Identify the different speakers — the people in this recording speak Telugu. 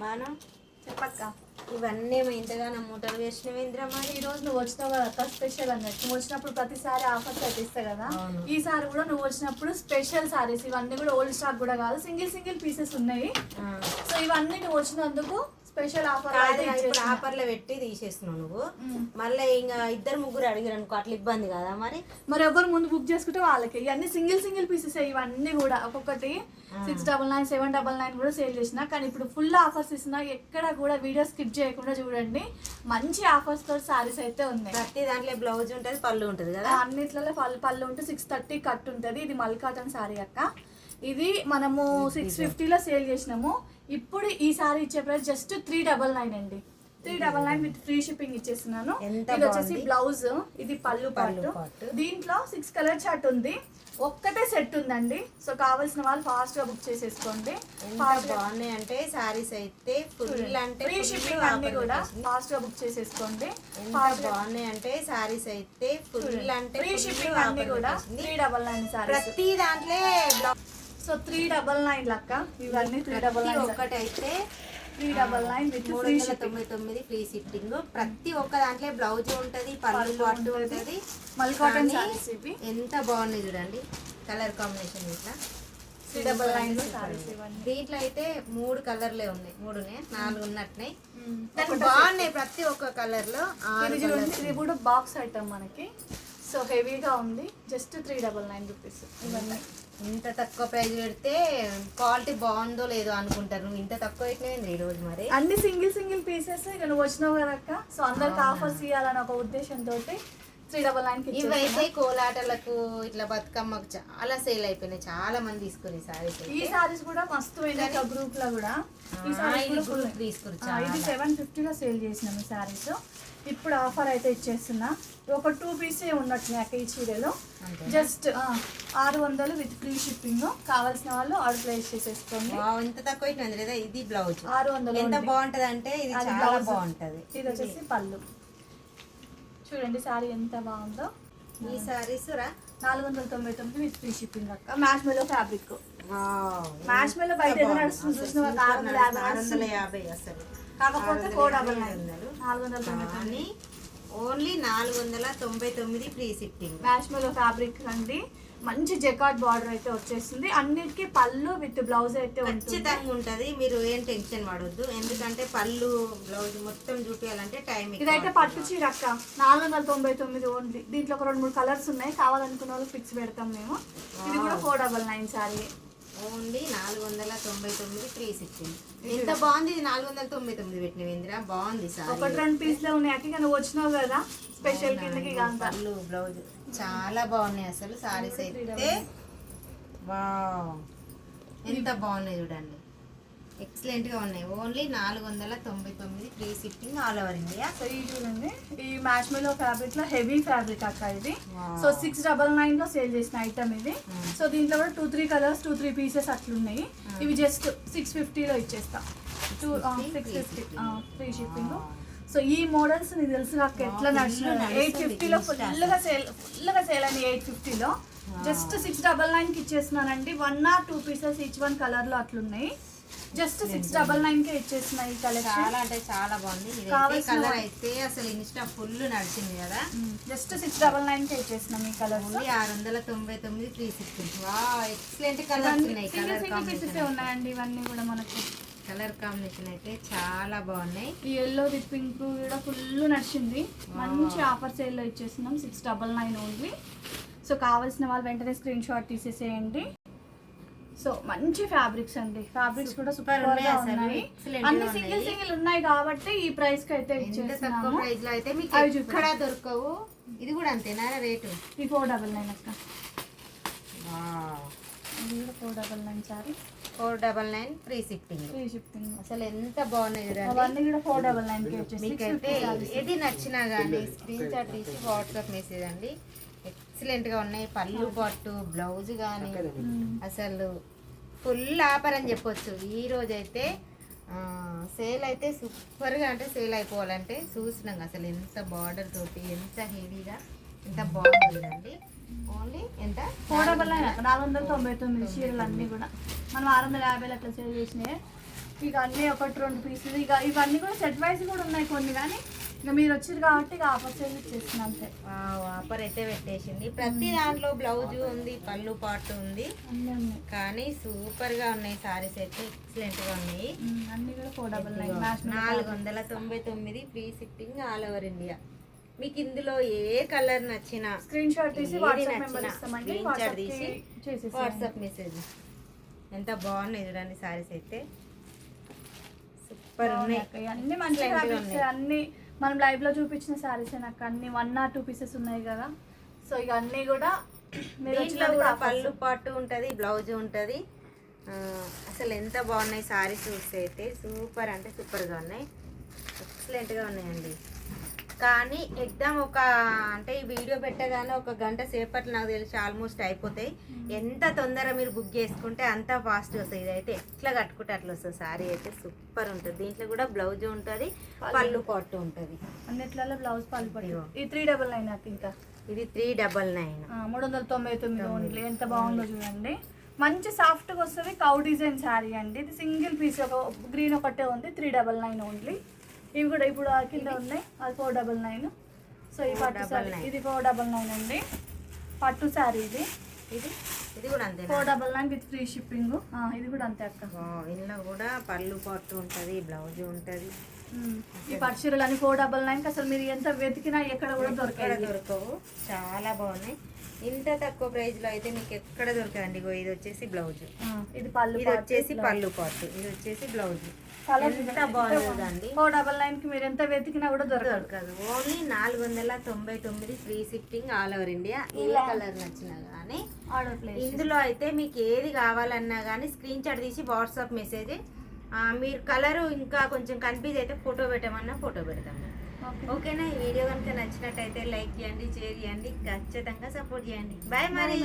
Speaker 1: మనం
Speaker 2: చెప్పక్క.
Speaker 1: ఇవన్నీ ఇంతగానో మూటలు వేసినవేంద్రా మరి.
Speaker 2: ఈ రోజు నువ్వు వచ్చినావు కదా అక్క, స్పెషల్ అన్నట్టు. నువ్వు వచ్చినప్పుడు ప్రతిసారి ఆఫర్స్ అయితే ఇస్తాయి కదా, ఈసారి కూడా నువ్వు వచ్చినప్పుడు స్పెషల్ సారీస్. ఇవన్నీ కూడా ఓల్డ్ స్టాక్ కూడా కాదు, సింగిల్ పీసెస్ ఉన్నాయి. సో ఇవన్నీ నువ్వు వచ్చినందుకు స్పెషల్ ఆఫర్.
Speaker 1: ఆఫర్లో పెట్టి తీసేస్తున్నావు నువ్వు. మళ్ళీ ఇంకా ఇద్దరు ముగ్గురు అడిగారు అనుకో, అట్లా ఇబ్బంది కదా మరి.
Speaker 2: మరి ఎవరు ముందు బుక్ చేసుకుంటే వాళ్ళకి. ఇవన్నీ సింగిల్ పీసెస్ ఇవన్నీ కూడా. ఒక్కొక్కటి 699, 799 కూడా సేల్ చేసిన. కానీ ఇప్పుడు ఫుల్ ఆఫర్స్ ఇస్తున్నా. ఎక్కడ కూడా వీడియో స్కిప్ చేయకుండా చూడండి. మంచి ఆఫర్స్ తో సారీస్ అయితే ఉన్నాయి.
Speaker 1: ప్రతి దాంట్లో బ్లౌజ్ ఉంటుంది, పళ్ళు ఉంటుంది కదా.
Speaker 2: అన్నిట్లలో పళ్ళు ఉంటే 630 కట్ ఉంటుంది. ఇది మల్ కాటన్ సారీ అక్క. ఇది మనము 650లో సేల్ చేసినాము. ఇప్పుడు ఈ సారీ ఇచ్చే ప్రైస్ జస్ట్ 399 అండి. 399 విత్ ఫ్రీ షిప్పింగ్ ఇచ్చేస్తున్నాను. ఇది వచ్చేసి బ్లౌజ్, ఇది పళ్ళు పాటు. దీంట్లో 6 కలర్ చార్ట్ ఉంది. ఒక్కటే సెట్ ఉందండి. సో కావాల్సిన వాళ్ళు ఫాస్ట్ గా బుక్ చేసేసుకోండి.
Speaker 1: బాగున్నాయి అంటే సారీస్ అయితే ఫుల్ అంటే
Speaker 2: ఫ్రీ షిప్పింగ్ అన్ని కూడా ఫాస్ట్ గా బుక్ చేసేసుకోండి.
Speaker 1: బాగున్నాయి అంటే సారీస్ అయితే ఫుల్ అంటే
Speaker 2: ఫ్రీ షిప్పింగ్ అన్ని కూడా 399 సారీ.
Speaker 1: ప్రతి దాంట్లో
Speaker 2: సో 399 లక్క. ఇవన్నీ 399.
Speaker 1: ఒక్కటైతే
Speaker 2: 399 విత్
Speaker 1: 399 ఫ్రీ షిప్పింగ్. ప్రతి ఒక్క దాంట్లో బ్లౌజ్ ఉంటది, పళ్ళు పట్టు ఉంటది.
Speaker 2: మల్ కాటన్ సారీస్ ఇవి
Speaker 1: ఎంత బాగున్నాయి చూడండి. కలర్ కాంబినేషన్ ఇట్లా
Speaker 2: 399 సారీస్ ఇవన్నీ.
Speaker 1: దీంట్లో అయితే 3 కలర్లే ఉన్నాయి. 4 ఉన్నట్టున్నాయి. బాగున్నాయి ప్రతి ఒక్క కలర్ లో.
Speaker 2: ఇది కూడా బాక్స్ ఐటమ్ మనకి. సో హెవీగా ఉంది. జస్ట్ 399 రూపీస్ ఇవన్నీ.
Speaker 1: ఇంత తక్కువ ప్రైస్ పెడితే క్వాలిటీ బాగుందో లేదో అనుకుంటారు. నువ్వు ఇంత తక్కువ పెట్టినవి ఈ రోజు మరి.
Speaker 2: అన్ని సింగిల్ పీసెస్. ఇక నువ్వు వచ్చినావు కదక్క. సో అందరికి ఆఫర్స్ ఇవ్వాలని ఒక ఉద్దేశంతో 399.
Speaker 1: ఇవైతే కోలాటలకు ఇట్లా బతుకమ్మకు చాలా సేల్ అయిపోయినాయి. చాలా మంది తీసుకుని సారీస్.
Speaker 2: ఈ సారీస్ కూడా మస్తు పోయినాయి గ్రూప్ లో కూడా. ఈ సారీస్
Speaker 1: తీసుకుని
Speaker 2: ఇది 750లో సేల్ చేసినాం ఈ సారీస్. ఇప్పుడు ఆఫర్ అయితే ఇచ్చేస్తున్నా. ఒక 2 పీసే ఉన్నట్టున్నాయి అక్క ఈ చీరలో. Just 600 with free shipping. కావాల్సిన వాళ్ళు ఆర్డర్ ప్లేస్ చేసేసుకోండి.
Speaker 1: ఇంత తక్కువ అయిపోయింది లేదా. ఇది బ్లౌజ్
Speaker 2: 600.
Speaker 1: ఎంత బాగుంటది అంటే ఇది చాలా బాగుంటది.
Speaker 2: ఇది వచ్చేసి పళ్ళు. చూడండి సారీ ఎంత బాగుందో.
Speaker 1: ఈ సారీస్
Speaker 2: 499 విత్ ఫ్రీ షిప్పింగ్ అక్క. మ్యాచ్ మెలో ఫ్యాబ్రిక్. మ్యాచ్ మెలో బయట ఏదో నడుస్తుంది చూసిన
Speaker 1: 650 అసలు.
Speaker 2: కాకపోతే 499. 499
Speaker 1: ఓన్లీ 499 ఫ్రీ షిప్పింగ్.
Speaker 2: మ్యాచ్ మెలో ఫ్యాబ్రిక్ అండి. మంచి జకార్డ్ బార్డర్ అయితే వచ్చేస్తుంది. అన్నిటికీ పళ్ళు విత్ బ్లౌజ్ అయితే
Speaker 1: ఖచ్చితంగా ఉంటది. మీరు ఏం టెన్షన్ పడొద్దు. ఎందుకంటే పళ్ళు బ్లౌజ్ మొత్తం చూపించాలంటే టైం.
Speaker 2: ఇదైతే పట్టు చీర అక్క. 499 ఓన్లీ. దీంట్లో ఒక 2-3 కలర్స్ ఉన్నాయి. కావాలనుకున్న వాళ్ళు ఫిక్స్ పెడతాం మేము. ఇది కూడా 499 సారీ.
Speaker 1: Only 499 free shipping. ఎంత బాగుంది. ఇది 499 పెట్టినవేంద్రా. బాగుంది సార్.
Speaker 2: 1-2 పీస్లే ఉన్నాయి అక్క. నువ్వు వచ్చినావు కదా స్పెషల్ కిందకి.
Speaker 1: పళ్ళు బ్లౌజ్ చాలా బాగున్నాయి అసలు సారీస్ అయితే. వావ్ ఎంత బాగున్నాయి చూడండి. ఎక్సలెంట్ గా ఉన్నాయి. Only 499 free shipping all over India.
Speaker 2: So ఇది చూడండి. ఈ మ్యాచ్ మెలో ఫ్యాబ్రిక్ లో హెవీ ఫ్యాబ్రిక్ అక్క ఇది. సో 699 లో సేల్ చేసిన ఐటమ్ ఇది. సో దీంట్లో కూడా 2-3 కలర్స్ 2-3 పీసెస్ అట్లున్నాయి. ఇవి జస్ట్ 650లో ఇచ్చేస్తా. 650 ఫ్రీ షిప్పింగ్. సో ఈ మోడల్స్ నీకు తెలుసు నాకు ఎట్లా నచ్చిన. 850లో ఫుల్గా సేల్ అని 850లో జస్ట్ 699కి ఇచ్చేస్తున్నానండి. 1 or 2 పీసెస్ ఈచ్ 1 కలర్ లో అట్లున్నాయి. జస్ట్ 699కే ఇచ్చేసిన ఈ కలెక్షన్.
Speaker 1: చాలా అంటే చాలా బాగుంది. కలర్ అయితే అసలు ఇన్స్టా ఫుల్ నడిచింది కదా.
Speaker 2: జస్ట్ 699కే ఇచ్చేసినాం ఈ colour.
Speaker 1: 699 free shipping. Wow excellent colours ఉన్నాయి. కలర్
Speaker 2: కాంబినేషన్ ఉన్నాయండి ఇవన్నీ కూడా మనకి.
Speaker 1: కలర్ కాంబినేషన్ అయితే చాలా బాగున్నాయి.
Speaker 2: ఈ ఎల్లో విత్ పింక్ కూడా ఫుల్ నడిచింది. మంచి ఆఫర్ సేల్ లో ఇచ్చేస్తున్నాం. 699 ఓన్లీ. సో కావాల్సిన వాళ్ళు వెంటనే స్క్రీన్ షాట్ తీసేసేయండి. సో మంచి ఫ్యాబ్రిక్స్ అండి. ఫ్యాబ్రిక్స్ కూడా సూపర్ గా ఉన్నాయి. అన్ని సింగిల్ ఉన్నాయి కాబట్టి ఈ ప్రైస్ కి అయితే
Speaker 1: తక్కువ ప్రైస్ లో అయితే మీకు ఎక్కడ దొరకవు. ఇది కూడా అంతేనా రేటు?
Speaker 2: ఇది 499 అక్క. ఇది కూడా 499 సారీ.
Speaker 1: 499 free shipping. అసలు ఎంత బాగున్నాయి చూడండి.
Speaker 2: అవన్నీ కూడా 499కి వచ్చేసి.
Speaker 1: మీకైతే ఏది నచ్చినా కానీ స్క్రీన్ షాట్ తీసి వాట్సాప్ మెసేజ్ అండి. ఎక్సలెంట్ గా ఉన్నాయి. పళ్ళు పట్టు బ్లౌజ్ కానీ అసలు ఫుల్ ఆఫర్ అని చెప్పొచ్చు. ఈ రోజైతే సేల్ అయితే సూపర్గా అంటే సేల్ అయిపోవాలంటే చూసినాం అసలు ఎంత బార్డర్ తోటి ఎంత హెవీగా ఎంత బాగుందండి. ఓన్లీ ఎంత
Speaker 2: 499 499 చీరలు అన్నీ కూడా మనం 650 అట్లా సేల్ చేసినాయి. ఇక అన్నీ ఒకటి 2 పీసులు. ఇక ఇవన్నీ కూడా సెట్ వైజ్ కూడా ఉన్నాయి కొన్ని, కానీ ఇక మీరు వచ్చారు కాబట్టి ఇక ఆఫర్ సేల్ ఇచ్చేస్తున్నాం అంతే.
Speaker 1: ఆఫర్ అయితే పెట్టేసింది. ప్రతి దాంట్లో బ్లౌజ్ ఉంది, పళ్ళు పాటు ఉంది,
Speaker 2: అన్నీ ఉన్నాయి.
Speaker 1: కానీ సూపర్ గా ఉన్నాయి సారీస్ అయితే, ఎక్సలెంట్ గా ఉన్నాయి.
Speaker 2: అన్నీ కూడా 499
Speaker 1: 499 free shipping all over India. మీకు ఇందులో ఏ కలర్ నచ్చినా
Speaker 2: స్క్రీన్ షాట్ తీసి
Speaker 1: ఏది
Speaker 2: వాట్సాప్
Speaker 1: నచ్చినా
Speaker 2: నెంబర్ ఇస్తామండి,
Speaker 1: స్క్రీన్ షాట్ తీసి
Speaker 2: చేసేసి
Speaker 1: వాట్సాప్ మెసేజ్. ఎంత బాగున్నాయి చూడండి సారీస్ అయితే, సూపర్ ఉన్నాయి.
Speaker 2: అన్ని మంచి
Speaker 1: Excellent గా
Speaker 2: ఫ్యాబ్రిక్స్,
Speaker 1: ఉన్నాయి.
Speaker 2: అన్ని మనం లైవ్ లో చూపించిన సారీస్ నాకు అన్ని 1 or 2 పీసెస్ ఉన్నాయి కదా. సో ఇక అన్ని కూడా మీరు
Speaker 1: దీంట్లో కూడా పళ్ళు పాటు ఉంటుంది, బ్లౌజ్ ఉంటుంది. అసలు ఎంత బాగున్నాయి సారీస్ చూస్తే అయితే, సూపర్ అంటే సూపర్గా ఉన్నాయి, ఎక్సలెంట్గా ఉన్నాయండి. కానీ ఎగ్జామ్ అంటే ఈ వీడియో పెట్టగానే 1 గంట సేపట్లో నాకు తెలిసి ఆల్మోస్ట్ అయిపోతాయి. ఎంత తొందర మీరు బుక్ చేసుకుంటే అంత ఫాస్ట్ వస్తుంది. ఇదైతే ఎట్లా కట్టుకుంటే అట్లా వస్తుంది సారీ అయితే, సూపర్ ఉంటుంది. దీంట్లో కూడా బ్లౌజ్ ఉంటుంది, పళ్ళు పాటు ఉంటుంది.
Speaker 2: అన్నిట్లలో బ్లౌజ్ పళ్ళు పట్టు.
Speaker 1: ఇదిగో.
Speaker 2: ఈ 399 నాకు ఇంకా
Speaker 1: ఇది 399.
Speaker 2: 399 ఓన్లీ. ఎంత బాగుందో చూడండి, మంచి సాఫ్ట్గా వస్తుంది. కౌ డిజైన్ శారీ అండి. ఇది సింగిల్ పీస్, ఒక గ్రీన్ ఒకటే ఉంది. 399 ఓన్లీ. ఇవి కూడా ఇప్పుడు కింద ఉన్నాయి, అది 499. సో ఈ పట్టు శారీ ఇది 499 అండి. పట్టు శారీ ఇది
Speaker 1: ఇది కూడా అంతే.
Speaker 2: 499 విత్ ఫ్రీ షిప్పింగ్. ఇది కూడా అంతే అక్క.
Speaker 1: ఇందులో కూడా పళ్ళు పాటు ఉంటుంది, బ్లౌజ్ ఉంటుంది.
Speaker 2: ఈ పట్టు చీరలు అని 499 అసలు మీరు ఎంత వెతికినా ఎక్కడ కూడా
Speaker 1: ఎక్కడ దొరకవు, చాలా బాగున్నాయి. ఇంత తక్కువ ప్రైస్ లో అయితే మీకు ఎక్కడ దొరకదండి. ఇది వచ్చేసి బ్లౌజ్,
Speaker 2: ఇది పళ్ళు,
Speaker 1: ఇది వచ్చేసి పళ్ళు పాటు, ఇది వచ్చేసి బ్లౌజ్. ఎంత బాగుందండి.
Speaker 2: 499 కి మీరు ఎంత వెతికినా కూడా
Speaker 1: దొరకదు. Only 499 free shipping all over India. ఏ కలర్ నచ్చినా కానీ
Speaker 2: ఆర్డర్ ప్లేస్.
Speaker 1: ఇందులో అయితే మీకు ఏది కావాలన్నా కానీ స్క్రీన్ షాట్ తీసి వాట్సాప్ మెసేజ్, మీరు కలరు ఇంకా కొంచెం కన్ఫ్యూజ్ అయితే ఫోటో పెట్టమన్నా ఫోటో పెడతాము. ఓకేనా? ఈ వీడియో కనుక నచ్చినట్టయితే లైక్ చేయండి, షేర్ చేయండి, ఖచ్చితంగా సపోర్ట్ చేయండి. బాయ్ మరి.